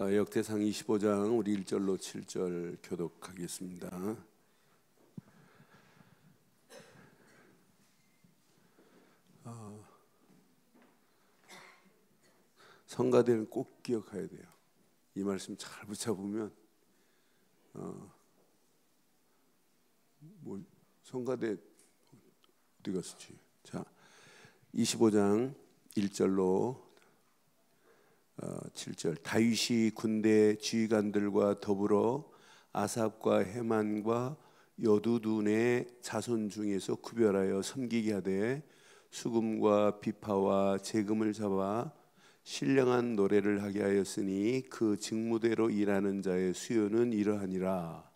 역대상 25장 우리 1절로 7절 교독하겠습니다. 성가대는 꼭 기억해야 돼요. 이 말씀 잘 붙여보면 성가대 어디 갔었지? 자, 25장 1절로 7절. 다윗이 군대 지휘관들과 더불어 아삽과 헤만과 여두둔의 자손 중에서 구별하여 섬기게 하되 수금과 비파와 재금을 잡아 신령한 노래를 하게 하였으니 그 직무대로 일하는 자의 수요는 이러하니라.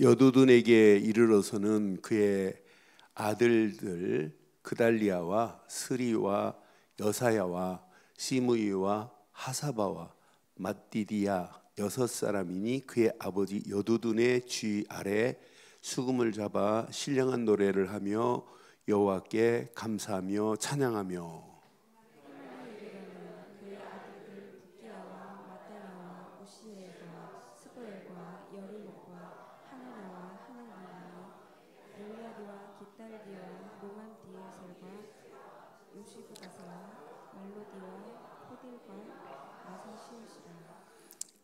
여두둔에게 이르러서는 그의 아들들 그달리아와 스리와 여사야와 시므이와 하사바와 맏디디야 6사람이니 그의 아버지 여두둔의 쥐 아래 수금을 잡아 신령한 노래를 하며 여호와께 감사하며 찬양하며.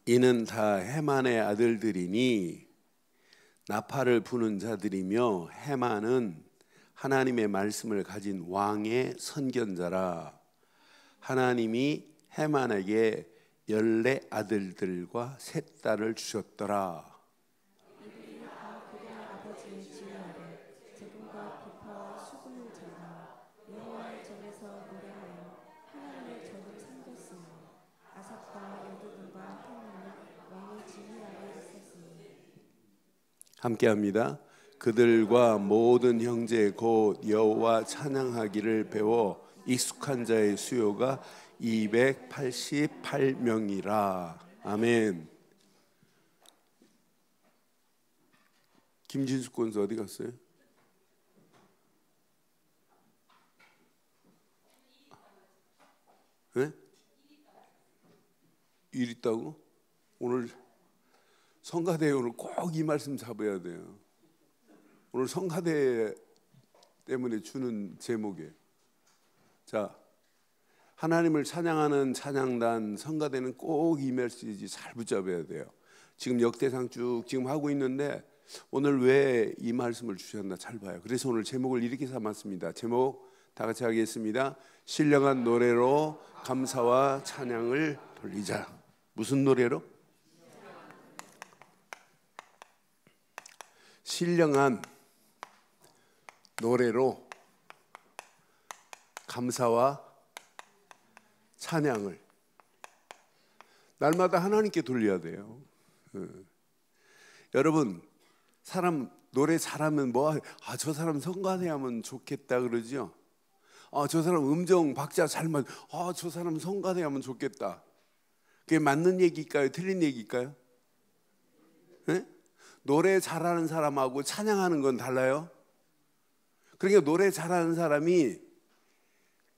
이는 다 헤만의 아들들이니 나팔을 부는 자들이며 헤만은 하나님의 말씀을 가진 왕의 선견자라. 하나님이 헤만에게 14아들들과 3딸을 주셨더라. 함께합니다. 그들과 모든 형제 곧 여호와 찬양하기를 배워 익숙한 자의 수요가 288명이라. 아멘. 김진숙 권수 어디 갔어요? 네? 일 있다고? 오늘 성가대 오늘 꼭 이 말씀 잡아야 돼요. 오늘 성가대 때문에 주는 제목이에요. 자, 하나님을 찬양하는 찬양단 성가대는 꼭 이 메시지 잘 붙잡아야 돼요. 지금 역대상 쭉 지금 하고 있는데 오늘 왜 이 말씀을 주셨나 잘 봐요. 그래서 오늘 제목을 이렇게 삼았습니다. 제목 다 같이 하겠습니다. 신령한 노래로 감사와 찬양을 돌리자. 무슨 노래로? 신령한 노래로 감사와 찬양을 날마다 하나님께 돌려야 돼요. 여러분, 사람 노래 잘하면 저 사람 성가대 하면 좋겠다 그러죠. 저 사람 음정 박자 잘 맞. 저 사람 성가대 하면 좋겠다. 그게 맞는 얘기일까요? 틀린 얘기일까요? 네? 노래 잘하는 사람하고 찬양하는 건 달라요. 그러니까 노래 잘하는 사람이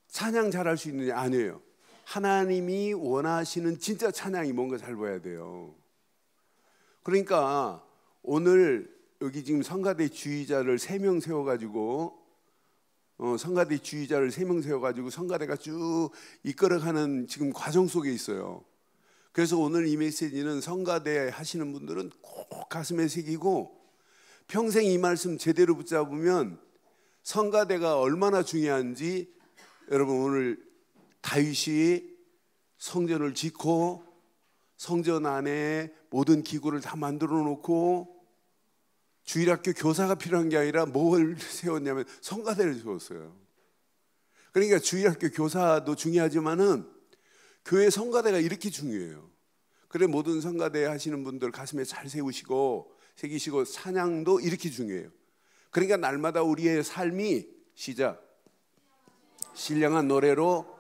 찬양 잘할 수 있느냐? 아니에요. 하나님이 원하시는 진짜 찬양이 뭔가 잘 봐야 돼요. 그러니까 오늘 여기 지금 성가대 주의자를 3명 세워가지고 성가대 주의자를 3명 세워가지고 성가대가 쭉 이끌어가는 지금 과정 속에 있어요. 그래서 오늘 이 메시지는 성가대 하시는 분들은 꼭 가슴에 새기고 평생 이 말씀 제대로 붙잡으면 성가대가 얼마나 중요한지 여러분 오늘 다윗이 성전을 짓고 성전 안에 모든 기구를 다 만들어 놓고 주일학교 교사가 필요한 게 아니라 뭘 세웠냐면 성가대를 세웠어요. 그러니까 주일학교 교사도 중요하지만은 교회 성가대가 이렇게 중요해요. 그래 모든 성가대 하시는 분들 가슴에 잘 새기시고 찬양도 이렇게 중요해요. 그러니까 날마다 우리의 삶이 시작. 신령한 노래로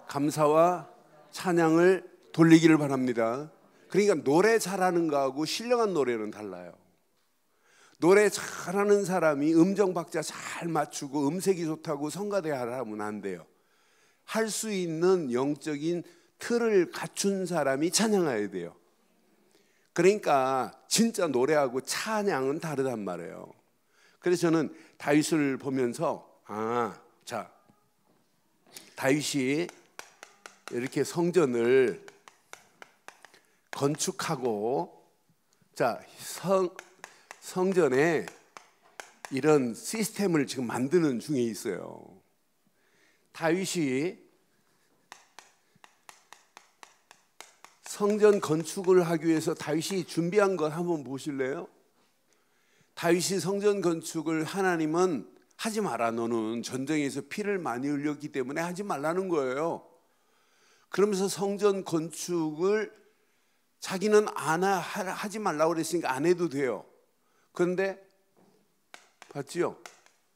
감사와 찬양을 돌리기를 바랍니다. 그러니까 노래 잘하는 거하고 신령한 노래는 달라요. 노래 잘하는 사람이 음정 박자 잘 맞추고 음색이 좋다고 성가대 하라면 안 돼요. 할 수 있는 영적인 틀을 갖춘 사람이 찬양해야 돼요. 그러니까 진짜 노래하고 찬양은 다르단 말이에요. 그래서 저는 다윗을 보면서 자, 다윗이 이렇게 성전을 건축하고, 자, 성전에 이런 시스템을 지금 만드는 중에 있어요. 다윗이 성전 건축을 하기 위해서 다윗이 준비한 것 한번 보실래요? 다윗이 성전 건축을, 하나님은 하지 마라, 너는 전쟁에서 피를 많이 흘렸기 때문에 하지 말라는 거예요. 그러면서 성전 건축을 자기는 하지 말라고 그랬으니까 안 해도 돼요. 그런데 봤지요?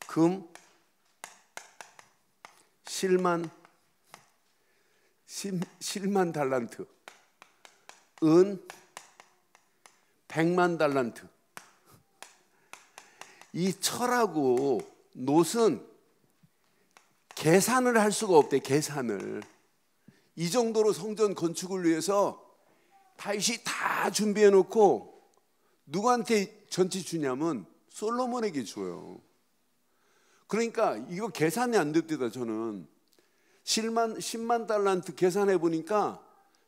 금, 실만 달란트, 은 100만 달란트. 이 철하고 놋은 계산을 할 수가 없대. 계산을. 이 정도로 성전 건축을 위해서 다윗이 다 준비해 놓고 누구한테 전체 주냐면 솔로몬에게 줘요. 그러니까 이거 계산이 안 됐대다. 저는 10만 달란트 계산해 보니까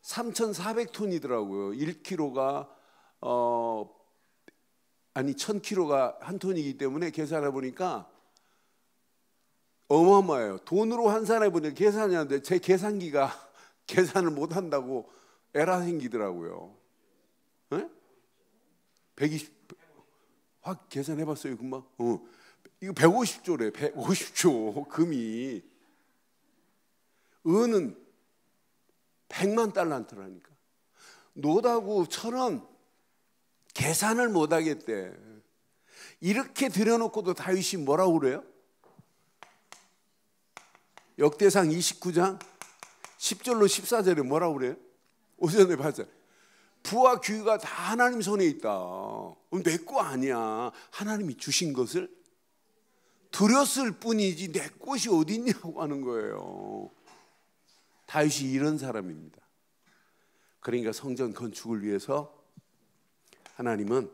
3,400톤이더라고요. 1kg가 1,000kg가 한 톤이기 때문에 계산해 보니까 어마어마해요. 돈으로 환산해 보니까 계산이 안 돼. 제 계산기가 계산을 못 한다고 에라 생기더라고요. 네? 120 확 계산해 봤어요, 금방. 이거 150조래. 150조 금이. 은은 100만 달란트라니까. 놋하고 철은 계산을 못 하겠대. 이렇게 들여놓고도 다윗이 뭐라고 그래요? 역대상 29장 10절로 14절에 뭐라고 그래요? 오전에 봤어요. 부와 귀가 다 하나님 손에 있다. 내 거 아니야. 하나님이 주신 것을 드렸을 뿐이지 내 것이 어디 있냐고 하는 거예요. 다윗이 이런 사람입니다. 그러니까 성전 건축을 위해서 하나님은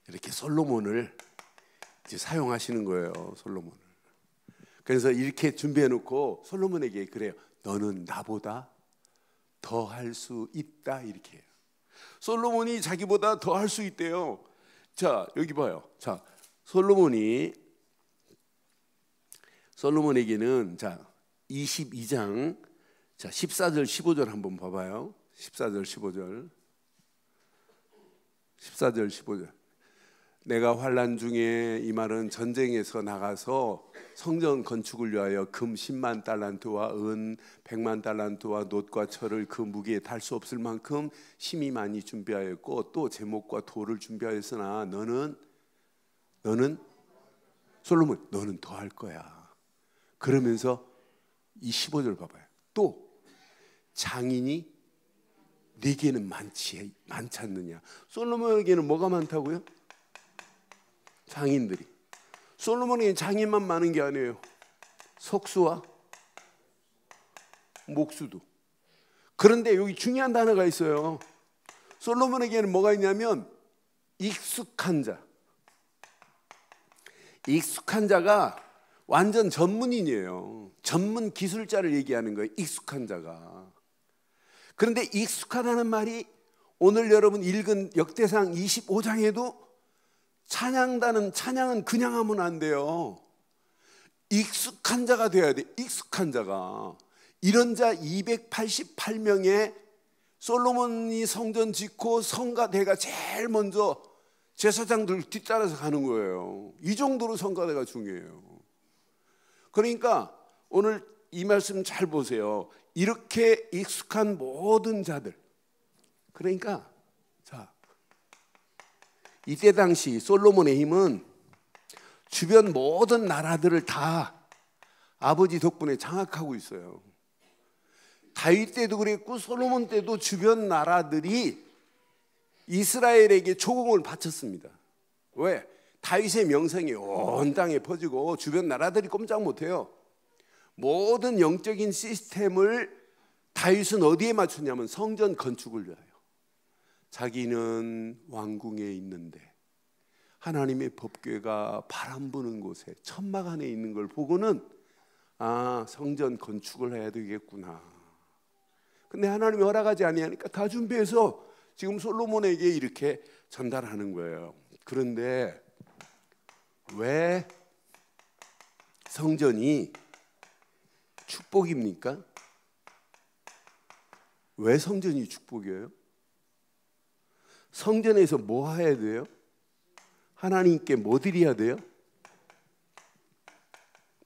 이렇게 솔로몬을 이제 사용하시는 거예요. 솔로몬을. 그래서 이렇게 준비해 놓고 솔로몬에게 그래요. 너는 나보다 더 할 수 있다, 이렇게 해요. 솔로몬이 자기보다 더 할 수 있대요. 자, 여기 봐요. 자, 솔로몬에게는 자 22장 자 14절 15절 한번 봐봐요. 14절 15절. 내가 환난 중에, 이 말은 전쟁에서 나가서 성전 건축을 위하여 금 10만 달란트와 은 100만 달란트와 놋과 철을 그 무게에 달 수 없을 만큼 심히 많이 준비하였고 또 제목과 돌을 준비하였으나 너는 솔로몬 너는 더 할 거야. 그러면서 이 15절 봐봐요. 또 장인이 네게는 많지 않느냐. 솔로몬에게는 뭐가 많다고요? 장인들이. 솔로몬에게 장인만 많은 게 아니에요. 석수와 목수도. 그런데 여기 중요한 단어가 있어요. 솔로몬에게는 뭐가 있냐면 익숙한 자. 익숙한 자가 완전 전문인이에요. 전문 기술자를 얘기하는 거예요. 익숙한 자가. 그런데 익숙하다는 말이 오늘 여러분 읽은 역대상 25장에도 찬양은 그냥 하면 안 돼요. 익숙한 자가 돼야 돼. 익숙한 자가. 이런 자 288명의 솔로몬이 성전 짓고 성가대가 제일 먼저 제사장들 뒤따라서 가는 거예요. 이 정도로 성가대가 중요해요. 그러니까 오늘 이 말씀 잘 보세요. 이렇게 익숙한 모든 자들. 그러니까 자, 이때 당시 솔로몬의 힘은 주변 모든 나라들을 다 아버지 덕분에 장악하고 있어요. 다윗 때도 그랬고 솔로몬 때도 주변 나라들이 이스라엘에게 조공을 바쳤습니다. 왜? 다윗의 명성이 온 땅에 퍼지고 주변 나라들이 꼼짝 못해요. 모든 영적인 시스템을 다윗은 어디에 맞추냐면 성전 건축을 위하여. 자기는 왕궁에 있는데 하나님의 법궤가 바람 부는 곳에 천막 안에 있는 걸 보고는 아, 성전 건축을 해야 되겠구나. 근데 하나님이 허락하지 아니하니까 다 준비해서 지금 솔로몬에게 이렇게 전달하는 거예요. 그런데 왜 성전이 축복입니까? 왜 성전이 축복이에요? 성전에서 뭐 해야 돼요? 하나님께 뭐 드려야 돼요?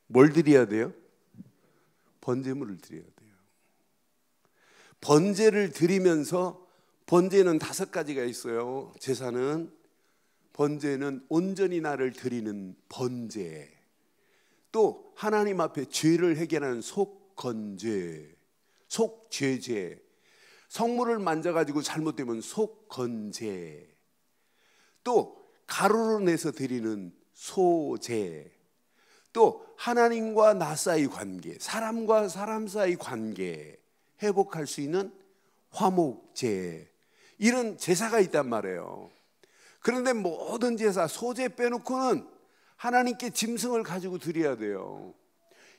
뭘 드려야 돼요? 번제물을 드려야 돼요. 번제를 드리면서 번제는 5가지가 있어요. 제사는 번제는 온전히 나를 드리는 번제, 또 하나님 앞에 죄를 해결하는 속건죄, 속죄제, 성물을 만져가지고 잘못되면 속건제, 또 가루로 내서 드리는 소제, 또 하나님과 나 사이 관계, 사람과 사람 사이 관계 회복할 수 있는 화목제, 이런 제사가 있단 말이에요. 그런데 모든 제사, 소제 빼놓고는 하나님께 짐승을 가지고 드려야 돼요.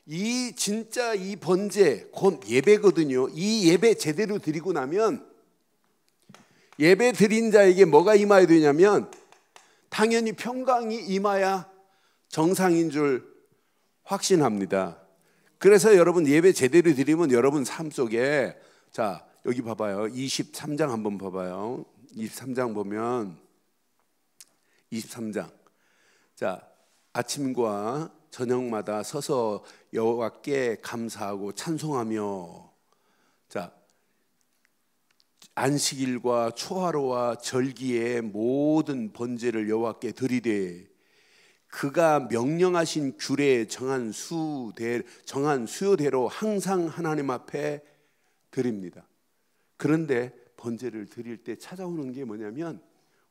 이 진짜 이 번제 곧 예배거든요. 이 예배 제대로 드리고 나면 예배 드린 자에게 뭐가 임해야 되냐면 당연히 평강이 임해야 정상인 줄 확신합니다. 그래서 여러분 예배 제대로 드리면 여러분 삶 속에, 자 여기 봐봐요. 23장 한번 봐봐요. 23장 보면 23장, 자 아침과 저녁마다 서서 여호와께 감사하고 찬송하며, 자 안식일과 초하루와 절기의 모든 번제를 여호와께 드리되 그가 명령하신 규례에 정한 수요대로 항상 하나님 앞에 드립니다. 그런데 번제를 드릴 때 찾아오는 게 뭐냐면,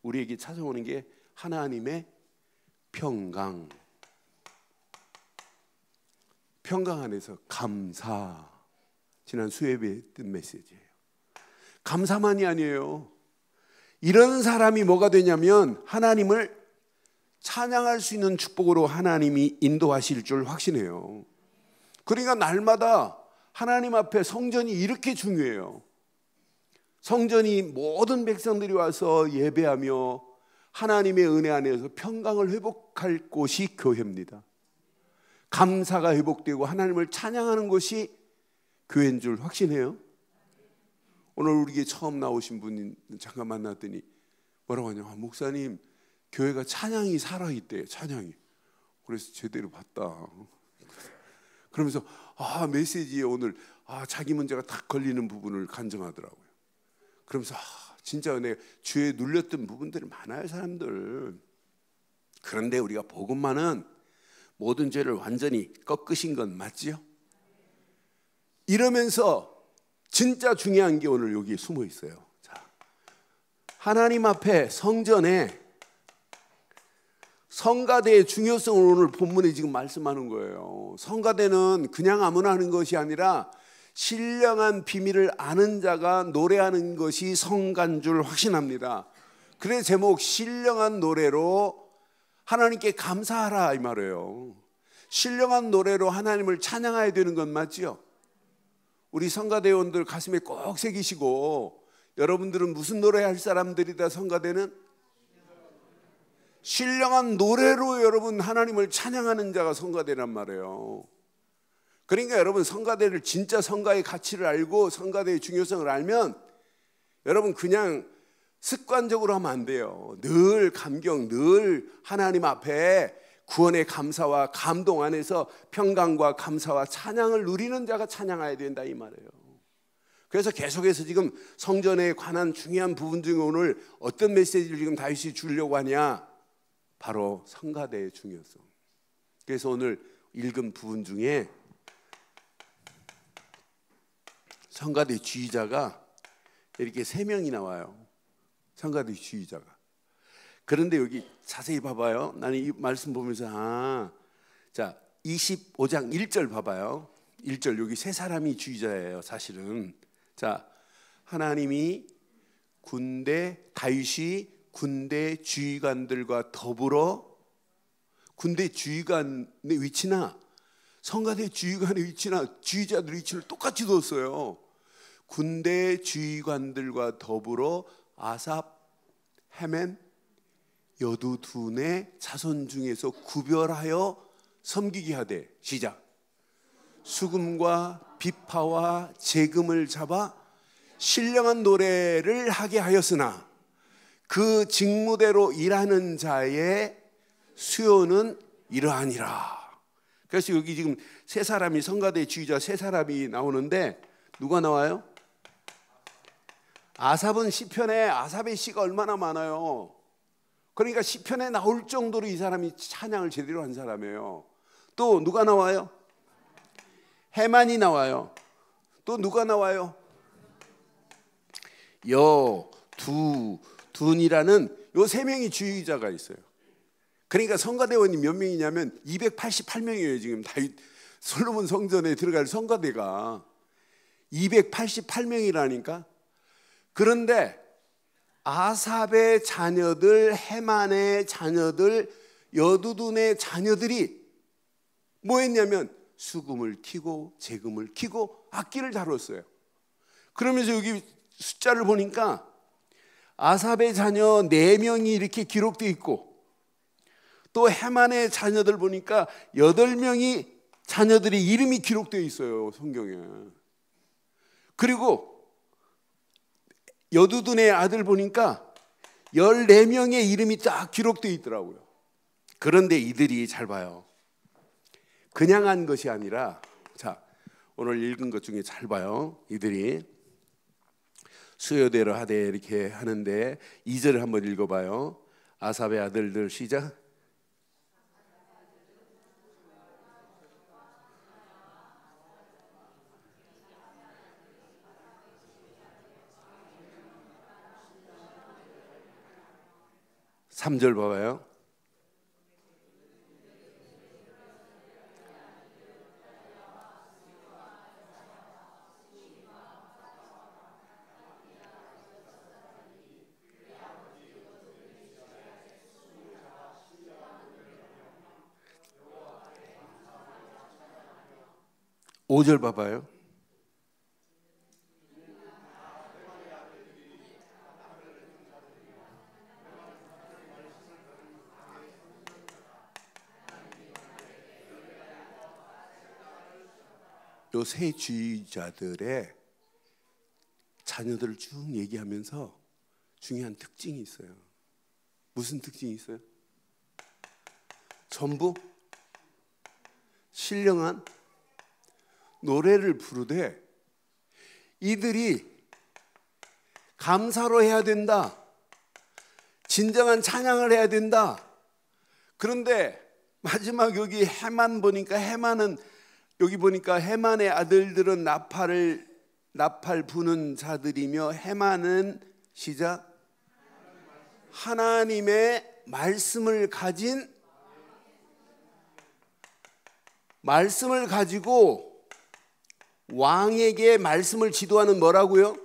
우리에게 찾아오는 게 하나님의 평강, 평강 안에서 감사. 지난 수요일에 했던 메시지예요. 감사만이 아니에요. 이런 사람이 뭐가 되냐면 하나님을 찬양할 수 있는 축복으로 하나님이 인도하실 줄 확신해요. 그러니까 날마다 하나님 앞에 성전이 이렇게 중요해요. 성전이 모든 백성들이 와서 예배하며 하나님의 은혜 안에서 평강을 회복할 곳이 교회입니다. 감사가 회복되고 하나님을 찬양하는 곳이 교회인 줄 확신해요. 오늘 우리에게 처음 나오신 분이 잠깐 만났더니 뭐라고 하냐, 목사님 교회가 찬양이 살아있대. 찬양이. 그래서 제대로 봤다. 그러면서 메시지에 오늘 자기 문제가 딱 걸리는 부분을 간증하더라고요. 그러면서 진짜 내가 죄에 눌렸던 부분들이 많아요, 사람들. 그런데 우리가 복음만은 모든 죄를 완전히 꺾으신 건 맞지요? 이러면서 진짜 중요한 게 오늘 여기 숨어 있어요. 자, 하나님 앞에 성전에 성가대의 중요성을 오늘 본문에 지금 말씀하는 거예요. 성가대는 그냥 아무나 하는 것이 아니라 신령한 비밀을 아는 자가 노래하는 것이 성가인 줄 확신합니다. 그래서 제목 신령한 노래로 하나님께 감사하라 이 말이에요. 신령한 노래로 하나님을 찬양해야 되는 건 맞지요? 우리 성가대원들 가슴에 꼭 새기시고, 여러분들은 무슨 노래 할 사람들이다. 성가대는 신령한 노래로 여러분 하나님을 찬양하는 자가 성가대란 말이에요. 그러니까 여러분 성가대를 진짜 성가의 가치를 알고 성가대의 중요성을 알면 여러분 그냥 습관적으로 하면 안 돼요. 늘 감격, 늘 하나님 앞에 구원의 감사와 감동 안에서 평강과 감사와 찬양을 누리는 자가 찬양해야 된다 이 말이에요. 그래서 계속해서 지금 성전에 관한 중요한 부분 중에 오늘 어떤 메시지를 지금 다윗이 주려고 하냐, 바로 성가대의 중요성. 그래서 오늘 읽은 부분 중에 성가대 주의자가 이렇게 3명이 나와요. 성가대 주의자가. 그런데 여기 자세히 봐봐요. 나는 이 말씀 보면서 자 25장 1절 봐봐요. 1절 여기 3사람이 주의자예요. 사실은 자 하나님이 다윗이 군대 주의관들과 더불어 군대 주의관의 위치나 성가대 주의관의 위치나 주의자들의 위치를 똑같이 뒀어요. 군대 주의관들과 더불어 아삽, 헤맨, 여두둔의 자손 중에서 구별하여 섬기게 하되 시작. 수금과 비파와 재금을 잡아 신령한 노래를 하게 하였으나 그 직무대로 일하는 자의 수요는 이러하니라. 그래서 여기 지금 3사람이 성가대 주의자 3사람이 나오는데 누가 나와요? 아삽은 시편에 아삽의 시가 얼마나 많아요. 그러니까 시편에 나올 정도로 이 사람이 찬양을 제대로 한 사람이에요. 또 누가 나와요? 헤만이 나와요. 또 누가 나와요? 여두둔이라는 요 3명이 주의자가 있어요. 그러니까 성가대원이 몇 명이냐면 288명이에요. 지금 다윗 솔로몬 성전에 들어갈 성가대가 288명이라니까. 그런데 아삽의 자녀들, 헤만의 자녀들, 여두둔의 자녀들이 뭐 했냐면 수금을 키고 재금을 키고 악기를 다뤘어요. 그러면서 여기 숫자를 보니까 아삽의 자녀 4명이 이렇게 기록되어 있고 또 헤만의 자녀들 보니까 8명이 자녀들의 이름이 기록되어 있어요. 성경에. 그리고 여두둔의 아들 보니까 14명의 이름이 딱 기록되어 있더라고요. 그런데 이들이 잘 봐요. 그냥 한 것이 아니라 자 오늘 읽은 것 중에 잘 봐요. 이들이 수요대로 하되 이렇게 하는데 2절을 한번 읽어봐요. 아삽의 아들들 시작. 3절 봐봐요. 오 절 봐봐요. 요 세 주의자들의 자녀들을 쭉 얘기하면서 중요한 특징이 있어요. 무슨 특징이 있어요? 전부 신령한 노래를 부르되 이들이 감사로 해야 된다. 진정한 찬양을 해야 된다. 그런데 마지막 여기 헤만 보니까 헤만은 여기 보니까 헤만의 아들들은 나팔 부는 자들이며 헤만은 시작 하나님의 말씀을 가지고 왕에게 말씀을 지도하는 뭐라고요?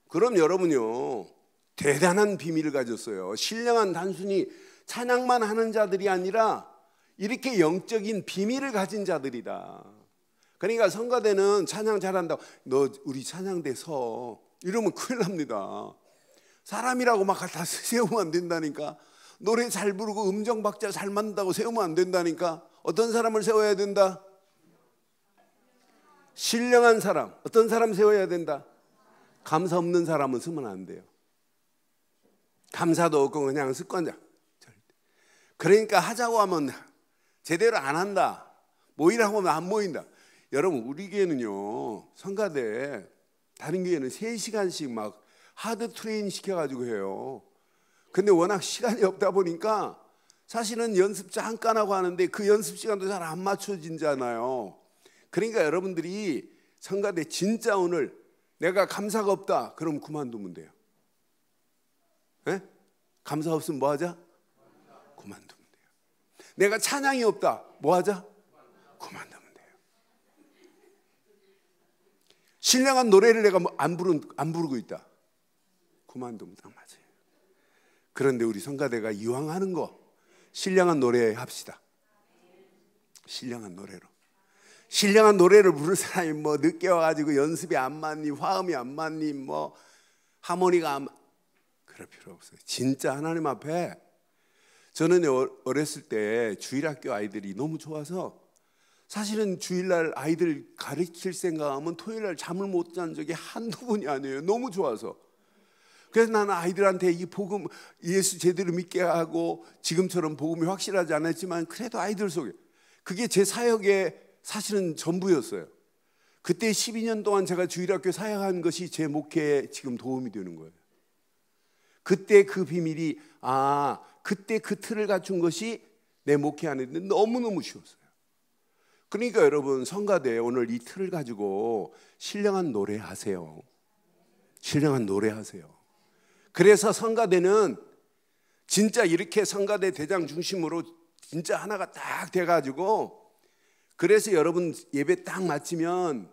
그럼 여러분요 대단한 비밀을 가졌어요. 신령한 단순히 찬양만 하는 자들이 아니라 이렇게 영적인 비밀을 가진 자들이다. 그러니까 성가대는 찬양 잘한다고 너 우리 찬양대 서 이러면 큰일 납니다. 사람이라고 막 다 세우면 안 된다니까. 노래 잘 부르고 음정 박자 잘 맞는다고 세우면 안 된다니까. 어떤 사람을 세워야 된다? 신령한 사람. 어떤 사람 세워야 된다? 감사 없는 사람은 쓰면 안 돼요. 감사도 없고 그냥 습관자. 그러니까 하자고 하면 제대로 안 한다. 모이라고 하면 안 모인다. 여러분 우리 교회는요 성가대 다른 교회는 3시간씩 막 하드 트레인 시켜가지고 해요. 근데 워낙 시간이 없다 보니까 사실은 연습 잠깐 하고 하는데 그 연습 시간도 잘 안 맞춰지잖아요. 그러니까 여러분들이 성가대 진짜 오늘 내가 감사가 없다 그럼 그만두면 돼요. 네? 감사 없으면 뭐 하자? 그만두면 돼요. 내가 찬양이 없다 뭐 하자? 그만두면 돼요. 신령한 노래를 내가 안 부르고 있다 그만두면 딱 맞아요. 그런데 우리 성가대가 이왕 하는 거 신령한 노래 합시다. 신령한 노래로. 신령한 노래를 부를 사람이 뭐 늦게 와가지고 연습이 안 맞니, 화음이 안 맞니, 뭐 하모니가 안 그럴 필요 없어요. 진짜 하나님 앞에 저는 어렸을 때 주일학교 아이들이 너무 좋아서 사실은 주일날 아이들 가르칠 생각하면 토요일날 잠을 못 잔 적이 한두 번이 아니에요. 너무 좋아서. 그래서 나는 아이들한테 이 복음 예수 제대로 믿게 하고 지금처럼 복음이 확실하지 않았지만 그래도 아이들 속에 그게 제 사역의 사실은 전부였어요. 그때 12년 동안 제가 주일학교 사역한 것이 제 목회에 지금 도움이 되는 거예요. 그때 그 비밀이 그때 그 틀을 갖춘 것이 내 목회하는데 너무너무 쉬웠어요. 그러니까 여러분 성가대 오늘 이 틀을 가지고 신령한 노래 하세요. 신령한 노래 하세요. 그래서 성가대는 진짜 이렇게 성가대 대장 중심으로 진짜 하나가 딱 돼가지고 그래서 여러분 예배 딱 마치면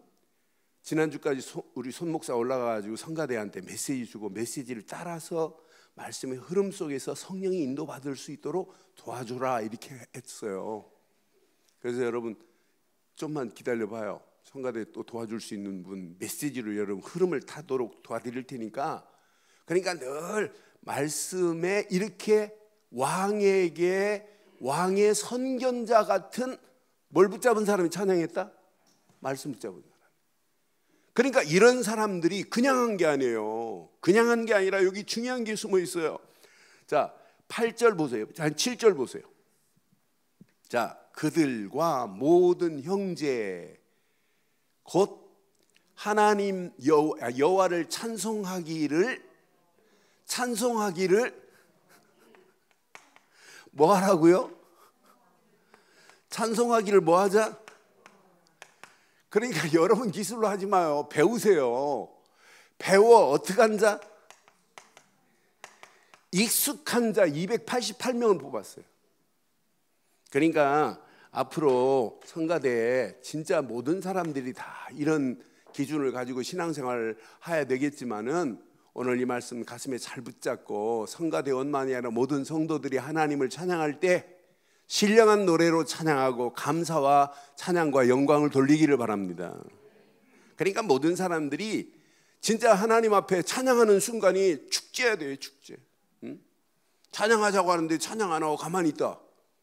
지난주까지 우리 손 목사 올라가가지고 성가대한테 메시지 주고 메시지를 따라서 말씀의 흐름 속에서 성령이 인도받을 수 있도록 도와주라 이렇게 했어요. 그래서 여러분 좀만 기다려봐요. 성가대 또 도와줄 수 있는 분 메시지로 여러분 흐름을 타도록 도와드릴 테니까 그러니까 늘 말씀에 이렇게 왕에게 왕의 선견자 같은 뭘 붙잡은 사람이 찬양했다? 말씀 붙잡은 사람. 그러니까 이런 사람들이 그냥 한 게 아니에요. 그냥 한 게 아니라 여기 중요한 게 숨어 있어요. 자, 8절 보세요. 한 7절 보세요. 자, 그들과 모든 형제 곧 하나님 여호와를 찬송하기를 뭐 하라고요? 찬송하기를 뭐 하자? 그러니까 여러분 기술로 하지 마요. 배우세요. 배워. 어떻게 한 자? 익숙한 자 288명을 뽑았어요. 그러니까 앞으로 성가대에 진짜 모든 사람들이 다 이런 기준을 가지고 신앙생활을 해야 되겠지만은 오늘 이 말씀 가슴에 잘 붙잡고 성가대원만이 아니라 모든 성도들이 하나님을 찬양할 때 신령한 노래로 찬양하고 감사와 찬양과 영광을 돌리기를 바랍니다. 그러니까 모든 사람들이 진짜 하나님 앞에 찬양하는 순간이 축제야 돼요. 축제. 응? 찬양하자고 하는데 찬양 안 하고 가만히 있다.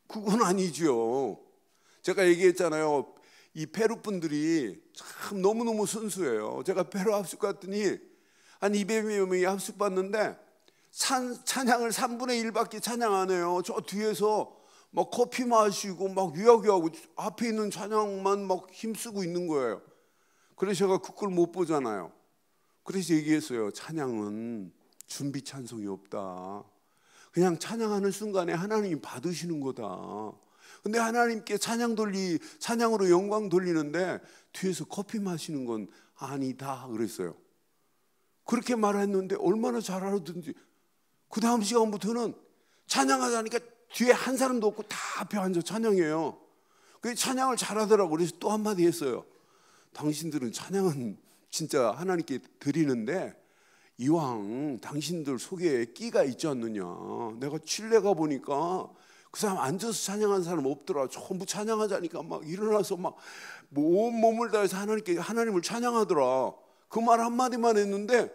그건 아니죠. 제가 얘기했잖아요. 이 페루 분들이 참 너무너무 순수해요. 제가 페루 합숙 갔더니 한 200여 명이 합숙 봤는데 찬양을 3분의 1밖에 찬양 안 해요. 저 뒤에서 막 커피 마시고 막 유야기하고 앞에 있는 찬양만 막 힘쓰고 있는 거예요. 그래서 제가 그걸 못 보잖아요. 그래서 얘기했어요. 찬양은 준비 찬송이 없다. 그냥 찬양하는 순간에 하나님이 받으시는 거다. 근데 하나님께 찬양으로 영광 돌리는데 뒤에서 커피 마시는 건 아니다 그랬어요. 그렇게 말했는데 얼마나 잘 알아듣는지. 그 다음 시간부터는 찬양하자니까 뒤에 한 사람도 없고 다 앞에 앉아 찬양해요. 그 찬양을 잘하더라고. 그래서 또 한마디 했어요. 당신들은 찬양은 진짜 하나님께 드리는데 이왕 당신들 속에 끼가 있지 않느냐. 내가 칠레 가 보니까 그 사람 앉아서 찬양하는 사람 없더라. 전부 찬양하자니까 막 일어나서 막 온 몸을 다해서 하나님을 찬양하더라. 그 말 한마디만 했는데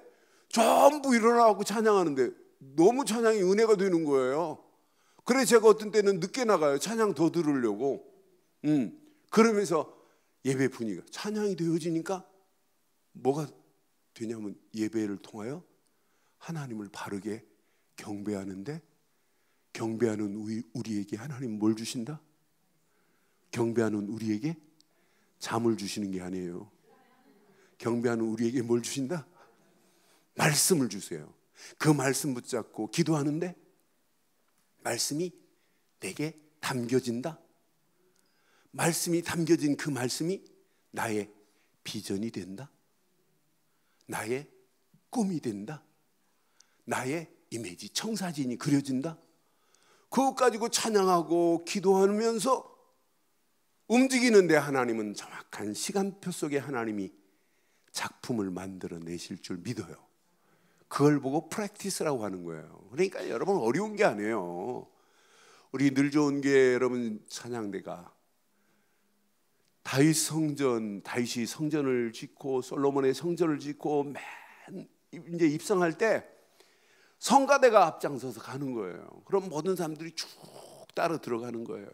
전부 일어나고 찬양하는데 너무 찬양이 은혜가 되는 거예요. 그래서 제가 어떤 때는 늦게 나가요. 찬양 더 들으려고. 그러면서 예배 분위기가 찬양이 되어지니까 뭐가 되냐면 예배를 통하여 하나님을 바르게 경배하는데 경배하는 우리에게 하나님 뭘 주신다? 경배하는 우리에게 잠을 주시는 게 아니에요. 경배하는 우리에게 뭘 주신다? 말씀을 주세요. 그 말씀 붙잡고 기도하는데 말씀이 내게 담겨진다. 말씀이 담겨진 그 말씀이 나의 비전이 된다. 나의 꿈이 된다. 나의 이미지, 청사진이 그려진다. 그것 가지고 찬양하고 기도하면서 움직이는데 하나님은 정확한 시간표 속에 하나님이 작품을 만들어내실 줄 믿어요. 그걸 보고 프랙티스라고 하는 거예요. 그러니까 여러분 어려운 게 아니에요. 우리 늘 좋은 게 여러분 찬양대가 다윗이 성전을 짓고 솔로몬의 성전을 짓고 맨 이제 입성할 때 성가대가 앞장서서 가는 거예요. 그럼 모든 사람들이 쭉 따라 들어가는 거예요.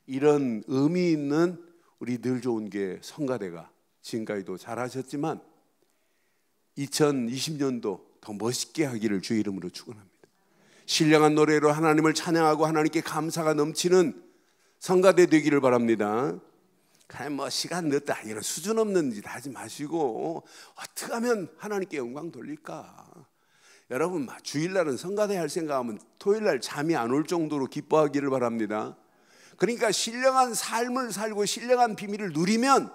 이런 의미 있는 우리 늘 좋은 게 성가대가 지금까지도 잘하셨지만 2020년도 더 멋있게 하기를 주의 이름으로 축원합니다. 신령한 노래로 하나님을 찬양하고 하나님께 감사가 넘치는 성가대 되기를 바랍니다. 그냥 뭐 시간 늦다 이런 수준 없는 짓 하지 마시고 어떻게 하면 하나님께 영광 돌릴까? 여러분 주일날은 성가대 할 생각하면 토요일날 잠이 안 올 정도로 기뻐하기를 바랍니다. 그러니까 신령한 삶을 살고 신령한 비밀을 누리면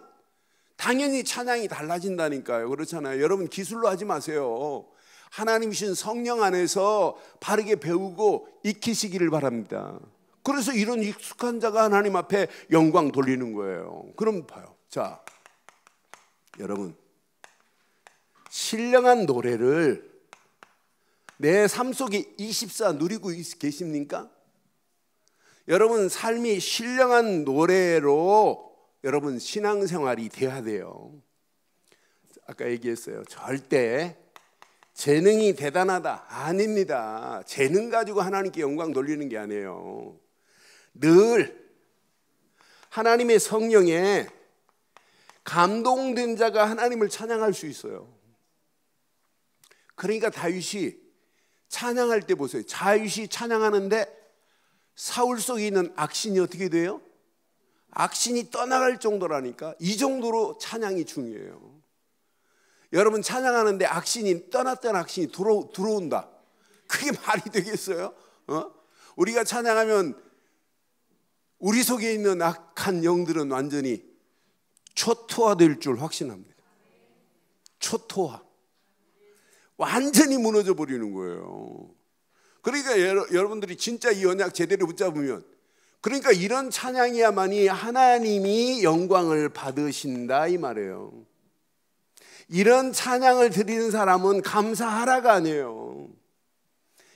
당연히 찬양이 달라진다니까요. 그렇잖아요. 여러분 기술로 하지 마세요. 하나님이신 성령 안에서 바르게 배우고 익히시기를 바랍니다. 그래서 이런 익숙한 자가 하나님 앞에 영광 돌리는 거예요. 그럼 봐요. 자, 여러분 신령한 노래를 내 삶 속에 24 누리고 계십니까? 여러분 삶이 신령한 노래로 여러분 신앙생활이 돼야 돼요. 아까 얘기했어요. 절대 재능이 대단하다 아닙니다. 재능 가지고 하나님께 영광 돌리는 게 아니에요. 늘 하나님의 성령에 감동된 자가 하나님을 찬양할 수 있어요. 그러니까 다윗이 찬양할 때 보세요. 다윗이 찬양하는데 사울 속에 있는 악신이 어떻게 돼요? 악신이 떠나갈 정도라니까. 이 정도로 찬양이 중요해요. 여러분 찬양하는데 악신이 떠났던 악신이 들어온다. 그게 말이 되겠어요? 우리가 찬양하면 우리 속에 있는 악한 영들은 완전히 초토화될 줄 확신합니다. 초토화. 완전히 무너져 버리는 거예요. 그러니까 여러분들이 진짜 이 언약 제대로 붙잡으면 그러니까 이런 찬양이야만이 하나님이 영광을 받으신다 이 말이에요. 이런 찬양을 드리는 사람은 감사하라가 아니에요.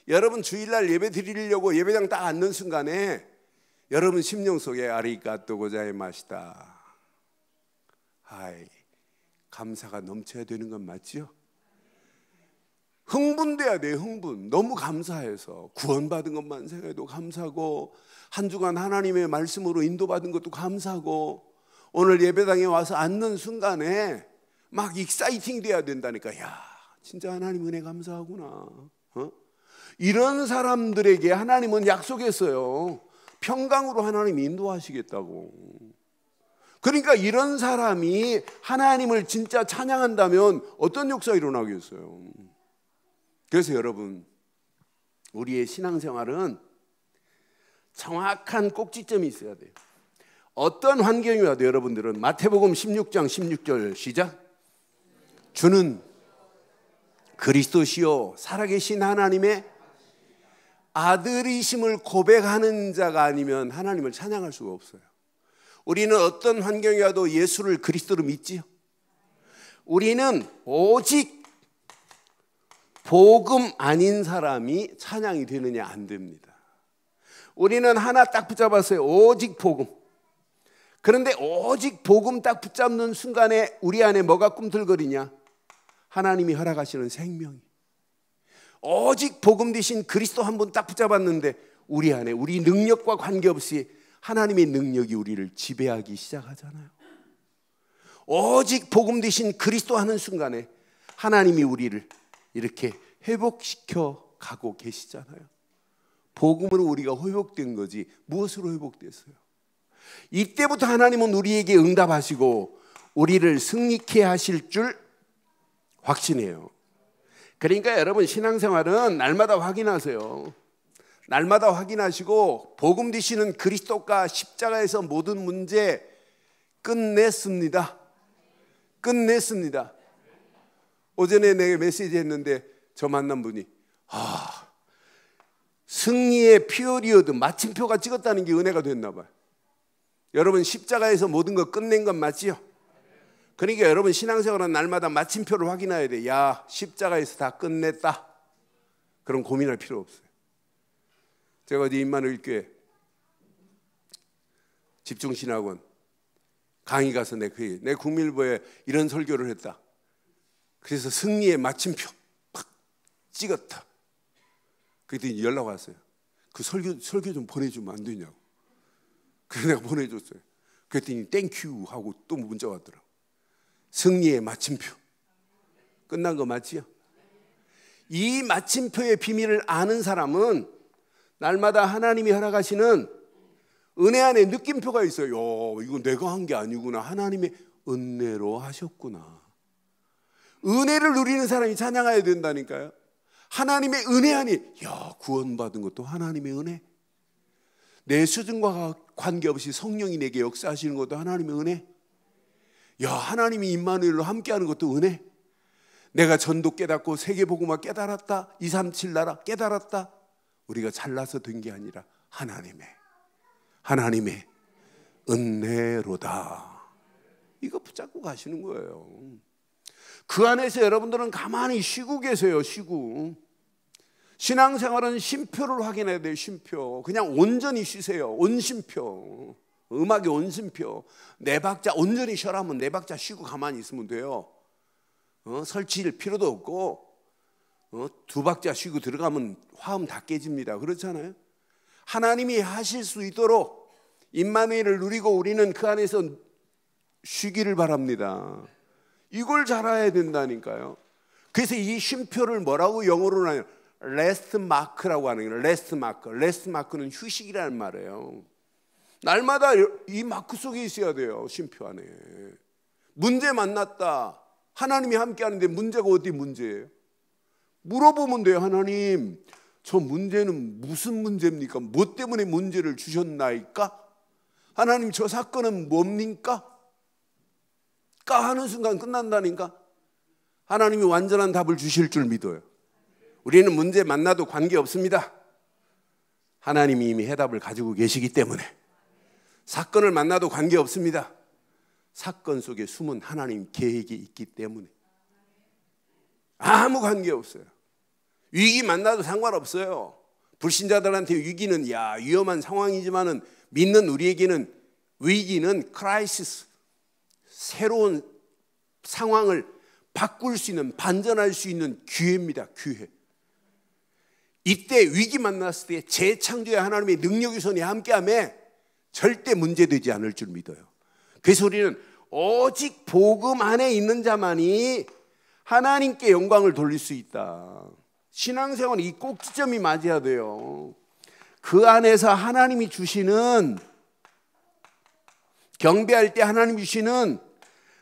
여러분 주일날 예배 드리려고 예배당 딱 앉는 순간에 여러분 심령 속에 아리가또 고자의 맛이다. 아이, 감사가 넘쳐야 되는 건 맞죠? 흥분돼야 돼요. 흥분. 너무 감사해서 구원받은 것만 생각해도 감사하고 한 주간 하나님의 말씀으로 인도받은 것도 감사하고 오늘 예배당에 와서 앉는 순간에 막 익사이팅 돼야 된다니까. 야, 진짜 하나님 은혜 감사하구나. 이런 사람들에게 하나님은 약속했어요. 평강으로 하나님이 인도하시겠다고. 그러니까 이런 사람이 하나님을 진짜 찬양한다면 어떤 역사가 일어나겠어요? 그래서 여러분 우리의 신앙생활은 정확한 꼭지점이 있어야 돼요. 어떤 환경이 와도 여러분들은 마태복음 16장 16절 시작. 주는 그리스도시요 살아계신 하나님의 아들이심을 고백하는 자가 아니면 하나님을 찬양할 수가 없어요. 우리는 어떤 환경이 와도 예수를 그리스도로 믿지요. 우리는 오직 복음 아닌 사람이 찬양이 되느냐 안 됩니다. 우리는 하나 딱 붙잡았어요. 오직 복음. 그런데 오직 복음 딱 붙잡는 순간에 우리 안에 뭐가 꿈틀거리냐? 하나님이 허락하시는 생명이. 오직 복음 되신 그리스도 한 분 딱 붙잡았는데 우리 안에 우리 능력과 관계없이 하나님의 능력이 우리를 지배하기 시작하잖아요. 오직 복음 되신 그리스도 하는 순간에 하나님이 우리를 이렇게 회복시켜 가고 계시잖아요. 복음으로 우리가 회복된 거지 무엇으로 회복됐어요? 이때부터 하나님은 우리에게 응답하시고 우리를 승리케 하실 줄 확신해요. 그러니까 여러분 신앙생활은 날마다 확인하세요. 날마다 확인하시고 복음 되시는 그리스도가 십자가에서 모든 문제 끝냈습니다. 끝냈습니다. 오전에 내가 메시지 했는데 저 만난 분이 승리의 피어리어드 마침표가 찍었다는 게 은혜가 됐나 봐요. 여러분 십자가에서 모든 거 끝낸 건 맞지요? 그러니까 여러분 신앙생활은 날마다 마침표를 확인해야 돼. 야, 십자가에서 다 끝냈다. 그럼 고민할 필요 없어요. 제가 어디 임마누엘교회 집중신학원 강의 가서 내 국민일보에 이런 설교를 했다. 그래서 승리의 마침표 팍 찍었다. 그랬더니 연락 왔어요. 그 설교 좀 보내주면 안 되냐고. 그래서 내가 보내줬어요. 그랬더니 땡큐 하고 또 문자 왔더라고. 승리의 마침표. 끝난 거 맞지요? 이 마침표의 비밀을 아는 사람은 날마다 하나님이 허락하시는 은혜 안에 느낌표가 있어요. 이거 내가 한 게 아니구나. 하나님의 은혜로 하셨구나. 은혜를 누리는 사람이 찬양해야 된다니까요. 하나님의 은혜 안에 구원받은 것도 하나님의 은혜. 내 수준과 관계없이 성령이 내게 역사하시는 것도 하나님의 은혜. 하나님이 임마누엘로 함께하는 것도 은혜. 내가 전도 깨닫고 세계복음화 깨달았다. 237 나라 깨달았다. 우리가 잘나서 된 게 아니라 하나님의 은혜로다. 이거 붙잡고 가시는 거예요. 그 안에서 여러분들은 가만히 쉬고 계세요. 쉬고. 신앙생활은 쉼표를 확인해야 돼요. 쉼표. 그냥 온전히 쉬세요. 온쉼표. 음악의 온쉼표. 네 박자 온전히 쉬라면 네 박자 쉬고 가만히 있으면 돼요. 설치일 필요도 없고 두 박자 쉬고 들어가면 화음 다 깨집니다. 그렇잖아요. 하나님이 하실 수 있도록 임마누엘을 누리고 우리는 그 안에서 쉬기를 바랍니다. 이걸 잘 알아야 된다니까요. 그래서 이 쉼표를 뭐라고 영어로는 하냐, 레스트 마크라고 하는 거예요. 레스트 마크. 레스트 마크는 휴식이라는 말이에요. 날마다 이 마크 속에 있어야 돼요. 쉼표 안에. 문제 만났다. 하나님이 함께 하는데 문제가 어디 문제예요? 물어보면 돼요. 하나님, 저 문제는 무슨 문제입니까? 뭐 때문에 문제를 주셨나이까? 하나님, 저 사건은 뭡니까? 까 하는 순간 끝난다니까. 하나님이 완전한 답을 주실 줄 믿어요. 우리는 문제 만나도 관계없습니다. 하나님이 이미 해답을 가지고 계시기 때문에. 사건을 만나도 관계없습니다. 사건 속에 숨은 하나님 계획이 있기 때문에. 아무 관계없어요. 위기 만나도 상관없어요. 불신자들한테 위기는 위험한 상황이지만은 믿는 우리에게는 위기는 크라이시스, 새로운 상황을 바꿀 수 있는, 반전할 수 있는 기회입니다. 기회. 이때 위기 만났을 때 재창조의 하나님의 능력의 손이 함께하며 절대 문제되지 않을 줄 믿어요. 그래서 우리는 오직 복음 안에 있는 자만이 하나님께 영광을 돌릴 수 있다. 신앙생활은 이 꼭지점이 맞아야 돼요. 그 안에서 하나님이 주시는, 경배할 때 하나님이 주시는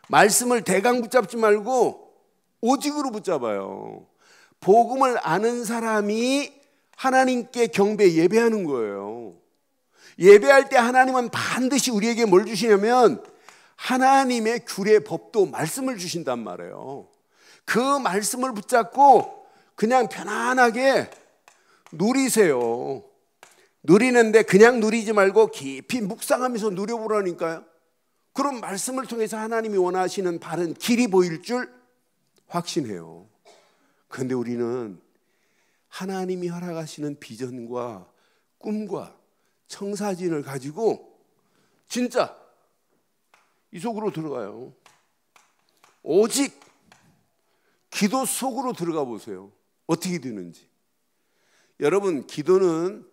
말씀을 대강 붙잡지 말고 오직으로 붙잡아요. 복음을 아는 사람이 하나님께 경배 예배하는 거예요. 예배할 때 하나님은 반드시 우리에게 뭘 주시냐면 하나님의 규례, 법도, 말씀을 주신단 말이에요. 그 말씀을 붙잡고 그냥 편안하게 누리세요. 누리는데 그냥 누리지 말고 깊이 묵상하면서 누려보라니까요. 그럼 말씀을 통해서 하나님이 원하시는 바른 길이 보일 줄 확신해요. 그런데 우리는 하나님이 허락하시는 비전과 꿈과 청사진을 가지고 진짜 이 속으로 들어가요. 오직 기도 속으로 들어가 보세요. 어떻게 되는지. 여러분, 기도는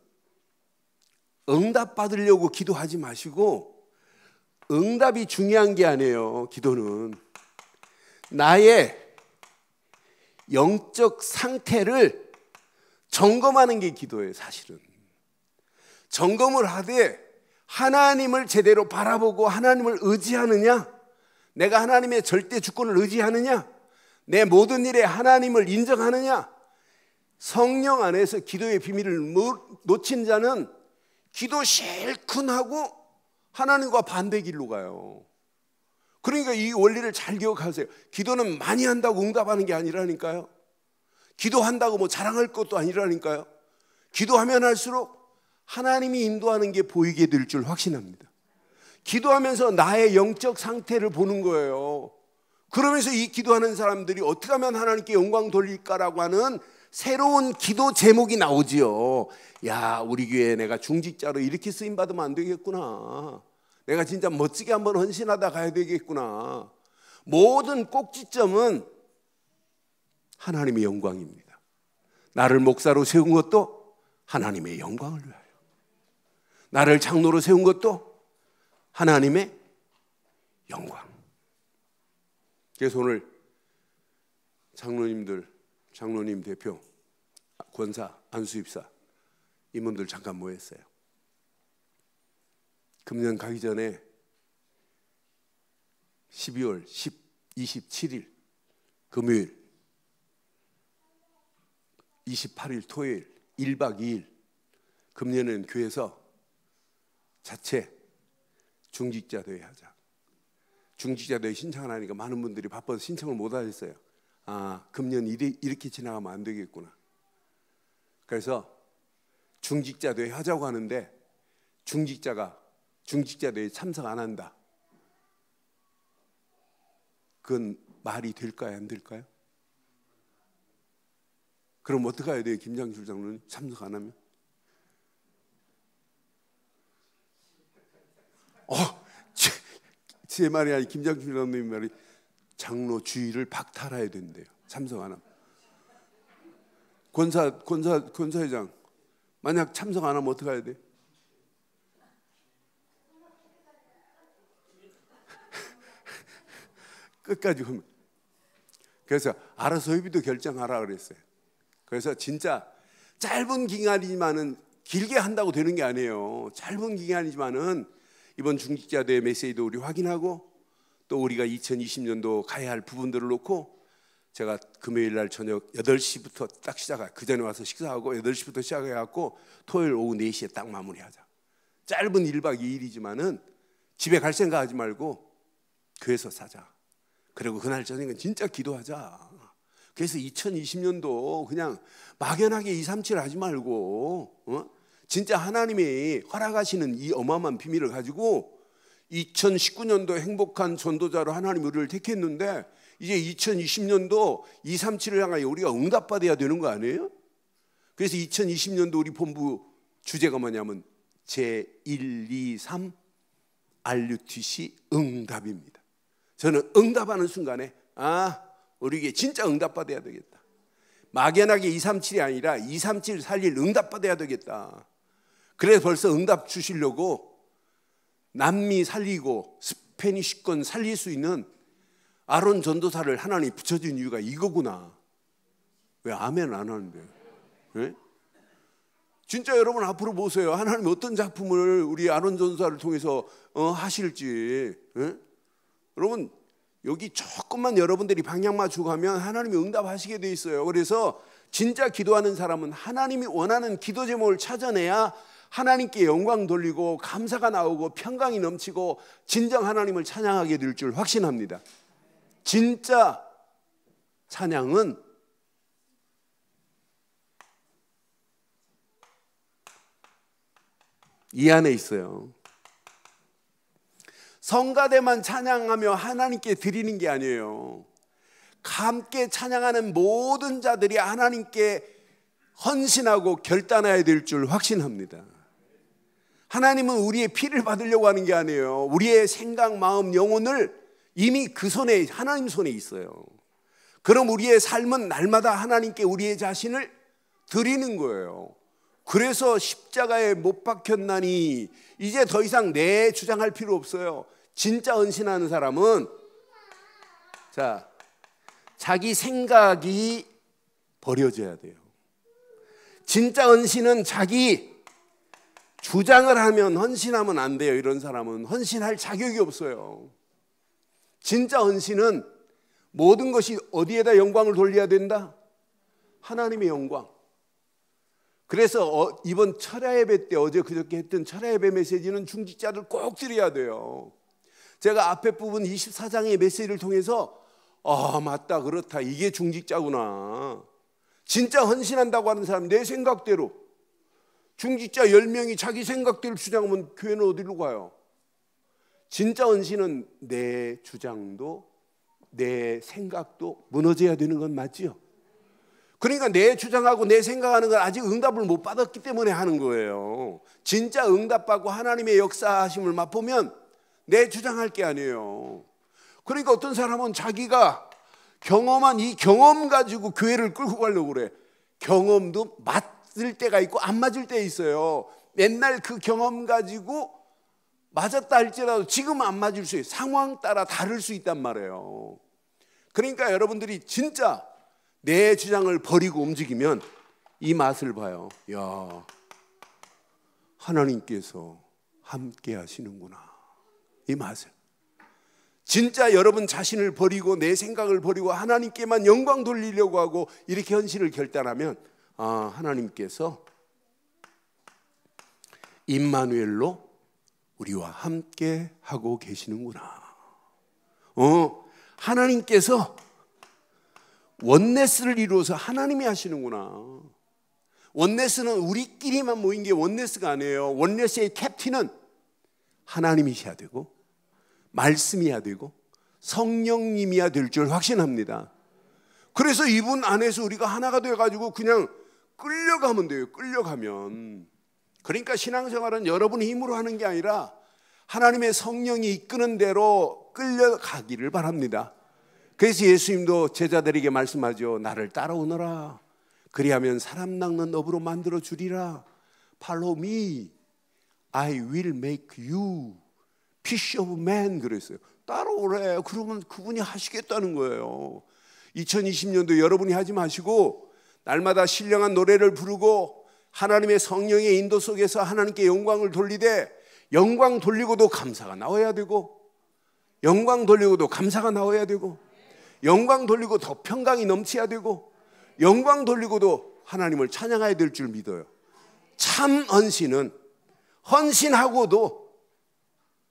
응답 받으려고 기도하지 마시고 응답이 중요한 게 아니에요. 기도는 나의 영적 상태를 점검하는 게 기도예요. 사실은 점검을 하되 하나님을 제대로 바라보고 하나님을 의지하느냐, 내가 하나님의 절대 주권을 의지하느냐, 내 모든 일에 하나님을 인정하느냐. 성령 안에서 기도의 비밀을 놓친 자는 기도 실컷 하고 하나님과 반대 길로 가요. 그러니까 이 원리를 잘 기억하세요. 기도는 많이 한다고 응답하는 게 아니라니까요. 기도한다고 뭐 자랑할 것도 아니라니까요. 기도하면 할수록 하나님이 인도하는 게 보이게 될 줄 확신합니다. 기도하면서 나의 영적 상태를 보는 거예요. 그러면서 이 기도하는 사람들이 어떻게 하면 하나님께 영광 돌릴까라고 하는 새로운 기도 제목이 나오지요. 야, 우리 교회에 내가 중직자로 이렇게 쓰임받으면 안 되겠구나. 내가 진짜 멋지게 한번 헌신하다 가야 되겠구나. 모든 꼭지점은 하나님의 영광입니다. 나를 목사로 세운 것도 하나님의 영광을 위하여, 나를 장로로 세운 것도 하나님의 영광. 그래서 오늘 장로님들, 장로님 대표, 권사, 안수입사 이분들 잠깐 모였어요. 금년 가기 전에 12월 27일 금요일, 28일 토요일 1박 2일 금년에는 교회에서 자체 중직자대회 하자. 중직자대회 신청을 하니까 많은 분들이 바빠서 신청을 못 하셨어요. 아, 금년 이렇게 지나가면 안 되겠구나. 그래서 중직자대회 하자고 하는데 중직자가 중직자대회 참석 안 한다. 그건 말이 될까요, 안 될까요? 그럼 어떻게 해야 돼요, 김장실 장로님? 참석 안 하면? 제 말이 아니 김장실 장로님 말이 장로 주의를 박탈해야 된대요. 참석 안 하면. 권사회장 만약 참석 안 하면 어떻게 해야 돼? 끝까지 하면. 그래서 알아서 회비도 결정하라 그랬어요. 그래서 진짜 짧은 기간이지만은 길게 한다고 되는 게 아니에요. 짧은 기간이지만은 이번 중직자대회 메시지도 우리 확인하고 또 우리가 2020년도 가야 할 부분들을 놓고 제가 금요일 날 저녁 8시부터 딱 그 전에 와서 식사하고 8시부터 시작해갖고 토요일 오후 4시에 딱 마무리하자. 짧은 1박 2일이지만은 집에 갈 생각하지 말고 교회에서 사자. 그리고 그날 저녁은 진짜 기도하자. 그래서 2020년도 그냥 막연하게 237 하지 말고 진짜 하나님이 허락하시는 이 어마어마한 비밀을 가지고 2019년도 행복한 전도자로 하나님 우리를 택했는데 이제 2020년도 237을 향하여 우리가 응답받아야 되는 거 아니에요? 그래서 2020년도 우리 본부 주제가 뭐냐면 제123 RUTC 응답입니다. 저는 응답하는 순간에 우리에게 진짜 응답받아야 되겠다. 막연하게 237이 아니라 237 살릴 응답받아야 되겠다. 그래서 벌써 응답 주시려고 남미 살리고 스페니쉬권 살릴 수 있는 아론 전도사를 하나님이 붙여준 이유가 이거구나. 왜 아멘 안 하는데? 네? 진짜 여러분 앞으로 보세요. 하나님이 어떤 작품을 우리 아론 전도사를 통해서 하실지. 네? 여러분 여기 조금만 여러분들이 방향 맞추고 가면 하나님이 응답하시게 돼 있어요. 그래서 진짜 기도하는 사람은 하나님이 원하는 기도 제목을 찾아내야 하나님께 영광 돌리고 감사가 나오고 평강이 넘치고 진정 하나님을 찬양하게 될 줄 확신합니다. 진짜 찬양은 이 안에 있어요. 성가대만 찬양하며 하나님께 드리는 게 아니에요. 함께 찬양하는 모든 자들이 하나님께 헌신하고 결단해야 될 줄 확신합니다. 하나님은 우리의 피를 받으려고 하는 게 아니에요. 우리의 생각, 마음, 영혼을 이미 그 손에, 하나님 손에 있어요. 그럼 우리의 삶은 날마다 하나님께 우리의 자신을 드리는 거예요. 그래서 십자가에 못 박혔나니 이제 더 이상 내 주장할 필요 없어요. 진짜 헌신하는 사람은 자기 생각이 버려져야 돼요. 진짜 헌신은 자기 주장을 하면 헌신하면 안 돼요. 이런 사람은 헌신할 자격이 없어요. 진짜 헌신은 모든 것이 어디에다 영광을 돌려야 된다? 하나님의 영광. 그래서 이번 철야 예배 때 어제 그저께 했던 철야 예배 메시지는 중직자들 꼭 드려야 돼요. 제가 앞에 부분 24장의 메시지를 통해서 맞다, 그렇다, 이게 중직자구나. 진짜 헌신한다고 하는 사람, 내 생각대로 중직자 10명이 자기 생각대로 주장하면 교회는 어디로 가요? 진짜 헌신은 내 주장도 내 생각도 무너져야 되는 건 맞지요? 그러니까 내 주장하고 내 생각하는 건 아직 응답을 못 받았기 때문에 하는 거예요. 진짜 응답받고 하나님의 역사하심을 맛보면 내 주장할 게 아니에요. 그러니까 어떤 사람은 자기가 경험한 이 경험 가지고 교회를 끌고 가려고 그래. 경험도 맞을 때가 있고 안 맞을 때 있어요. 맨날 그 경험 가지고 맞았다 할지라도 지금 안 맞을 수 있어요. 상황 따라 다를 수 있단 말이에요. 그러니까 여러분들이 진짜 내 주장을 버리고 움직이면 이 맛을 봐요. 야, 하나님께서 함께 하시는구나. 이 맛을. 진짜 여러분 자신을 버리고 내 생각을 버리고 하나님께만 영광 돌리려고 하고 이렇게 헌신을 결단하면 하나님께서 임마누엘로 우리와 함께 하고 계시는구나. 하나님께서 원네스를 이루어서 하나님이 하시는구나. 원네스는 우리끼리만 모인 게 원네스가 아니에요. 원네스의 캡틴은 하나님이셔야 되고 말씀이어야 되고 성령님이어야 될 줄 확신합니다. 그래서 이분 안에서 우리가 하나가 돼가지고 그냥 끌려가면 돼요. 끌려가면. 그러니까 신앙생활은 여러분의 힘으로 하는 게 아니라 하나님의 성령이 이끄는 대로 끌려가기를 바랍니다. 그래서 예수님도 제자들에게 말씀하죠. 나를 따라오너라. 그리하면 사람 낚는 업으로 만들어 주리라. Follow me. I will make you fish of men. 그랬어요. 따라오래. 그러면 그분이 하시겠다는 거예요. 2020년도 여러분이 하지 마시고 날마다 신령한 노래를 부르고 하나님의 성령의 인도 속에서 하나님께 영광을 돌리되 영광 돌리고도 감사가 나와야 되고 영광 돌리고도 감사가 나와야 되고 영광 돌리고 더 평강이 넘쳐야 되고 영광 돌리고도 하나님을 찬양해야 될 줄 믿어요. 참 헌신은 헌신하고도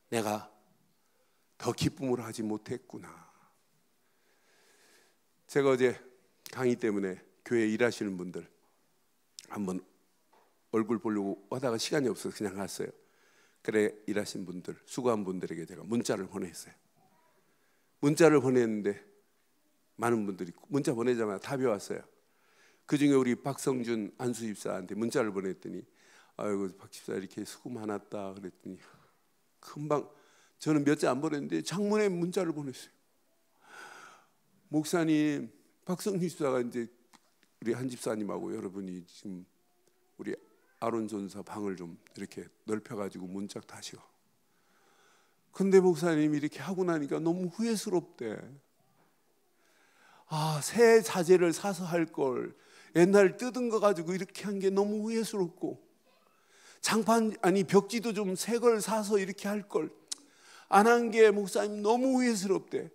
내가 더 기쁨으로 하지 못했구나. 제가 어제 강의 때문에 교회에 일하시는 분들 한번 얼굴 보려고 하다가 시간이 없어서 그냥 갔어요. 그래 일하신 분들, 수고한 분들에게 제가 문자를 보냈어요. 문자를 보냈는데 많은 분들이 문자 보내자마자 답이 왔어요. 그중에 우리 박성준 안수 집사한테 문자를 보냈더니 아이고 박 집사 이렇게 수고 많았다 그랬더니 금방 저는 몇 자 안 보냈는데 장문에 문자를 보냈어요. 목사님, 박성준 집사가 이제 우리 한 집사님하고 여러분이 지금 우리 아론 전사 방을 좀 이렇게 넓혀가지고 문짝 다시고. 근데 목사님이 이렇게 하고 나니까 너무 후회스럽대. 새 자재를 사서 할 걸 옛날 뜯은 거 가지고 이렇게 한 게 너무 후회스럽고 장판 벽지도 좀 새 걸 사서 이렇게 할 걸 안 한 게 목사님 너무 후회스럽대.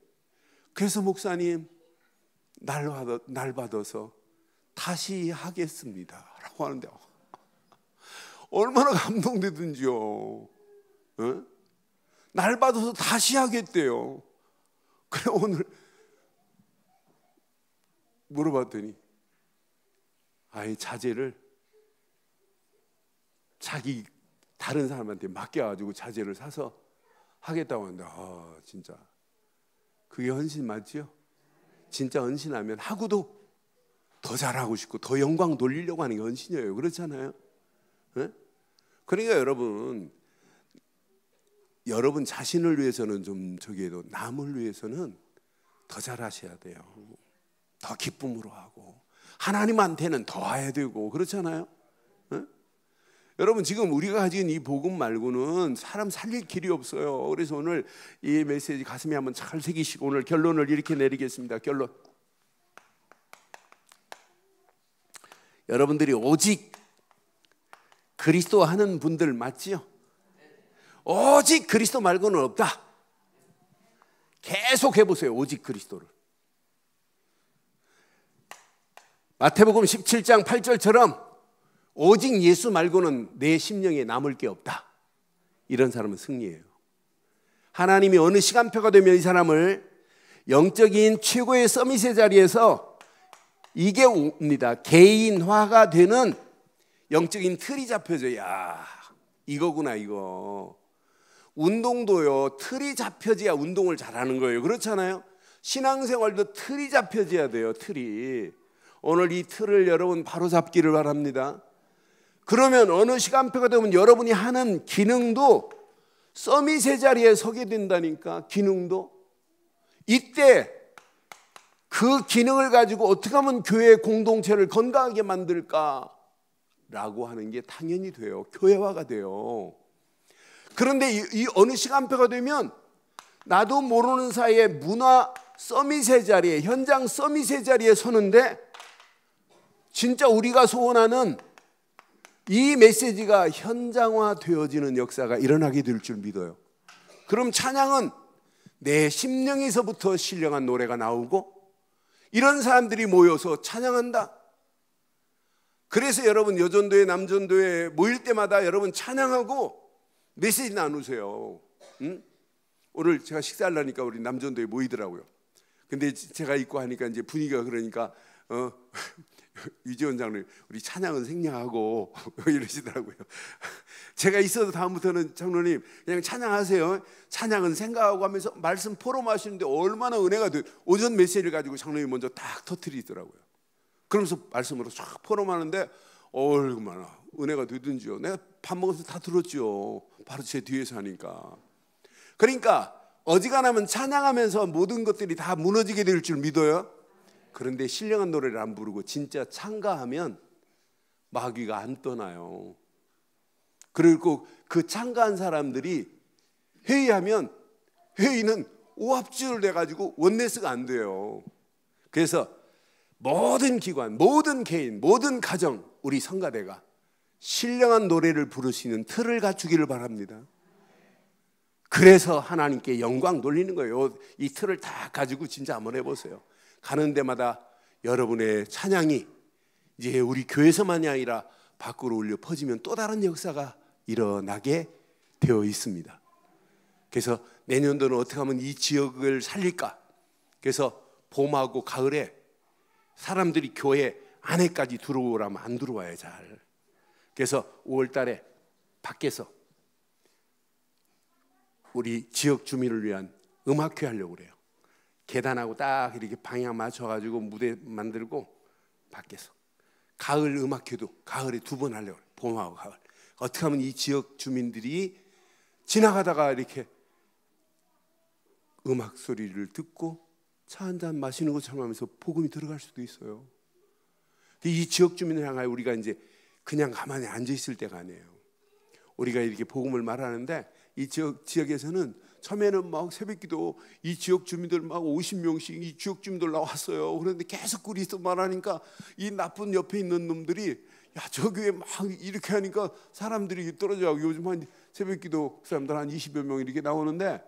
그래서 목사님 날 받아서 다시 하겠습니다 라고 하는데 얼마나 감동되든지요. 날 받아서 다시 하겠대요. 그래 오늘 물어봤더니 아예 자재를 자기 다른 사람한테 맡겨가지고 자재를 사서 하겠다고 하는데 진짜 그게 헌신 맞지요? 진짜 헌신하면 하고도 더 잘하고 싶고 더 영광 돌리려고 하는 게 헌신이에요. 그렇잖아요? 그러니까 여러분 자신을 위해서는 좀 저기에도 남을 위해서는 더 잘하셔야 돼요. 더 기쁨으로 하고 하나님한테는 더 해야 되고 그렇잖아요. 여러분 지금 우리가 가진 이 복음 말고는 사람 살릴 길이 없어요. 그래서 오늘 이 메시지 가슴에 한번 잘 새기시고 오늘 결론을 이렇게 내리겠습니다. 결론. 여러분들이 오직 그리스도 하는 분들 맞지요? 오직 그리스도 말고는 없다. 계속 해보세요. 오직 그리스도를. 마태복음 17장 8절처럼 오직 예수 말고는 내 심령에 남을 게 없다. 이런 사람은 승리예요. 하나님이 어느 시간표가 되면 이 사람을 영적인 최고의 서밋의 자리에서 이게 옵니다. 개인화가 되는 영적인 틀이 잡혀져요. 야, 이거구나 이거. 운동도요, 틀이 잡혀져야 운동을 잘하는 거예요. 그렇잖아요. 신앙생활도 틀이 잡혀져야 돼요. 틀이. 오늘 이 틀을 여러분 바로 잡기를 바랍니다. 그러면 어느 시간표가 되면 여러분이 하는 기능도 서밋의 자리에 서게 된다니까. 기능도. 이때 그 기능을 가지고 어떻게 하면 교회 공동체를 건강하게 만들까 라고 하는 게 당연히 돼요. 교회화가 돼요. 그런데 이 어느 시간표가 되면 나도 모르는 사이에 문화 서밋의 자리에, 현장 서밋의 자리에 서는데 진짜 우리가 소원하는 이 메시지가 현장화 되어지는 역사가 일어나게 될 줄 믿어요. 그럼 찬양은 내 심령에서부터 신령한 노래가 나오고 이런 사람들이 모여서 찬양한다. 그래서 여러분 여전도회 남전도회 모일 때마다 여러분 찬양하고 메시지 나누세요. 응? 오늘 제가 식사를 하니까 우리 남전도회 모이더라고요. 근데 제가 있고 하니까 이제 분위기가 그러니까 유지원 장로님 우리 찬양은 생략하고 이러시더라고요. 제가 있어도 다음부터는 장로님 그냥 찬양하세요. 찬양은 생각하고 하면서 말씀 포럼하시는데 얼마나 은혜가 돼요. 오전 메시지를 가지고 장로님이 먼저 딱 터뜨리더라고요. 그러면서 말씀으로 쫙 포럼하는데 얼마나 은혜가 되든지요. 내가 밥 먹어서 다 들었죠. 바로 제 뒤에서 하니까. 그러니까 어지간하면 찬양하면서 모든 것들이 다 무너지게 될 줄 믿어요. 그런데 신령한 노래를 안 부르고 진짜 참가하면 마귀가 안 떠나요. 그리고 그 참가한 사람들이 회의하면 회의는 오합지졸 돼가지고 원네스가 안 돼요. 그래서 모든 기관, 모든 개인, 모든 가정, 우리 성가대가 신령한 노래를 부를 수 있는 틀을 갖추기를 바랍니다. 그래서 하나님께 영광 돌리는 거예요. 이 틀을 다 가지고 진짜 한번 해보세요. 가는 데마다 여러분의 찬양이 이제 우리 교회에서만이 아니라 밖으로 울려 퍼지면 또 다른 역사가 일어나게 되어 있습니다. 그래서 내년도는 어떻게 하면 이 지역을 살릴까? 그래서 봄하고 가을에 사람들이 교회 안에까지 들어오라면 안 들어와요. 잘. 그래서 5월 달에 밖에서 우리 지역 주민을 위한 음악회 하려고 그래요. 계단하고 딱 이렇게 방향 맞춰가지고 무대 만들고 밖에서 가을 음악회도 가을에 2번 하려고 그래요. 봄하고 가을. 어떻게 하면 이 지역 주민들이 지나가다가 이렇게 음악 소리를 듣고 차 한잔 마시는 것처럼 하면서 복음이 들어갈 수도 있어요. 이 지역 주민을 향하여 우리가 이제 그냥 가만히 앉아 있을 때가 아니에요. 우리가 이렇게 복음을 말하는데 이 지역에서는 처음에는 막 새벽기도 이 지역 주민들 막 50명씩 이 지역 주민들 나왔어요. 그런데 계속 그리스도 말하니까 이 나쁜 옆에 있는 놈들이 야, 저 교회 막 이렇게 하니까 사람들이 떨어져가고 요즘 한 새벽기도 사람들 한 20여 명 이렇게 나오는데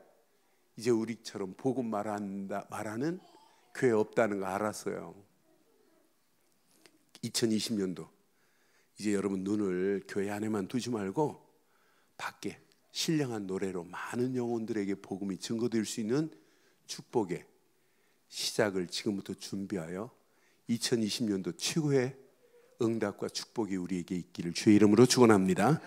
이제 우리처럼 복음 말하는 교회 없다는 거 알았어요. 2020년도 이제 여러분 눈을 교회 안에만 두지 말고 밖에 신령한 노래로 많은 영혼들에게 복음이 증거될 수 있는 축복의 시작을 지금부터 준비하여 2020년도 최고의 응답과 축복이 우리에게 있기를 주의 이름으로 축원합니다.